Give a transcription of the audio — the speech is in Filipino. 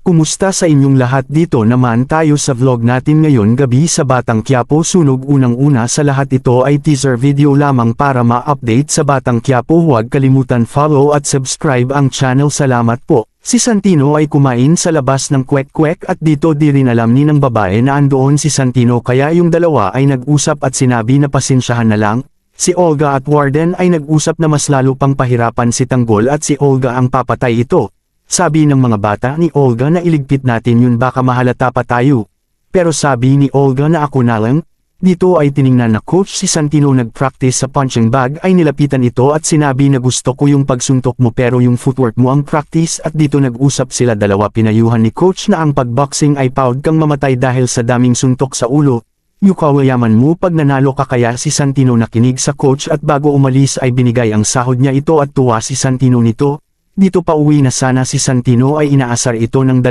Kumusta sa inyong lahat? Dito naman tayo sa vlog natin ngayon gabi sa Batang Quiapo. Sunog unang-una sa lahat, ito ay teaser video lamang para ma-update sa Batang Quiapo. Huwag kalimutan follow at subscribe ang channel. Salamat po. Si Santino ay kumain sa labas ng kwek-kwek at dito di rin alam ni ng babae na andoon si Santino, kaya yung dalawa ay nag-usap at sinabi na pasensyahan na lang. Si Olga at Warden ay nag-usap na mas lalo pang pahirapan si Tanggol at si Olga ang papatay ito. Sabi ng mga bata ni Olga na iligpit natin yun, baka mahalata pa tayo. Pero sabi ni Olga na ako na lang. Dito ay tiningnan na coach si Santino nag-practice sa punching bag, ay nilapitan ito at sinabi na gusto ko yung pagsuntok mo pero yung footwork mo ang practice, at dito nag-usap sila dalawa. Pinayuhan ni coach na ang pagboxing ay proud kang mamatay dahil sa daming suntok sa ulo. Yukawayaman mo pag nanalo ka, kaya si Santino nakinig sa coach at bago umalis ay binigay ang sahod niya ito at tuwa si Santino nito. Dito pa uwi na sana si Santino ay inaasar ito ng